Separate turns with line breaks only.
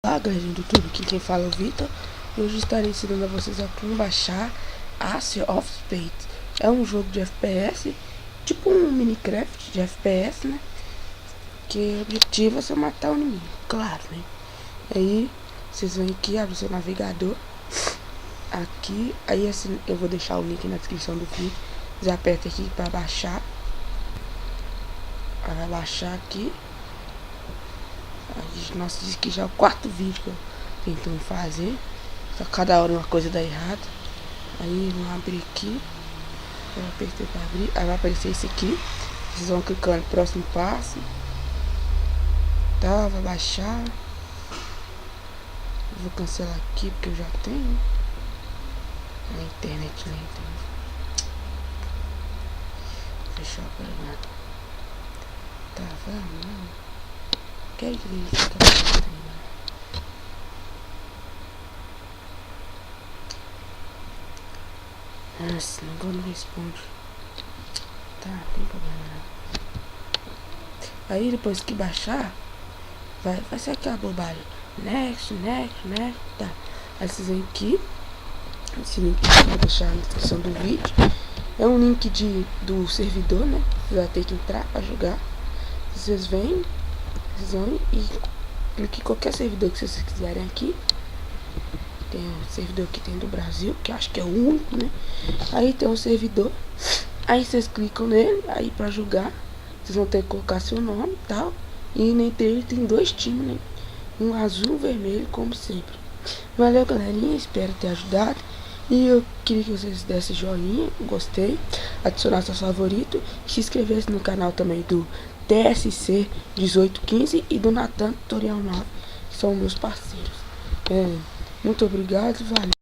Olá galerinha do YouTube, aqui quem fala é o Vitor. E hoje estarei ensinando a vocês a como baixar Ace of Spades. É um jogo de FPS, tipo um Minecraft de FPS, né? Que o objetivo é você matar o inimigo, claro, né? Aí vocês vêm aqui, abre o seu navegador. Aqui, aí assim, eu vou deixar o link na descrição do vídeo. Você aperta aqui para baixar. Aí vai baixar aqui. Nossa, diz que já é o quarto vídeo que eu tentando fazer. Só cada hora uma coisa dá errado. Aí vamos abrir aqui. Eu apertei para abrir. Aí vai aparecer esse aqui. Vocês vão clicando no próximo passo. Tá, vai baixar. Vou cancelar aqui porque eu já tenho. A internet lenta. Fechar o programa. Tá, vamos. Que isso, tá? Nossa, agora não responde. Tá, não tem problema não. Aí depois que baixar, vai ser aquela bobagem. Next. Tá. Aí vocês vêm aqui. Esse link eu vou deixar na descrição do vídeo. É um link do servidor, né? Você vai ter que entrar pra jogar. Vocês vêm e clique em qualquer servidor que vocês quiserem aqui. Tem um servidor que tem do Brasil, que eu acho que é o único, né? Aí tem um servidor. Aí vocês clicam nele, aí pra jogar. Vocês vão ter que colocar seu nome e tal. E entre ele tem dois times, né? Um azul e um vermelho, como sempre. Valeu, galerinha. Espero ter ajudado. E eu queria que vocês dessem joinha, gostei, adicionasse seu favorito, se inscrevesse no canal também do TSC 1815 e do Natan Tutorial 9, que são meus parceiros. Muito obrigado, valeu.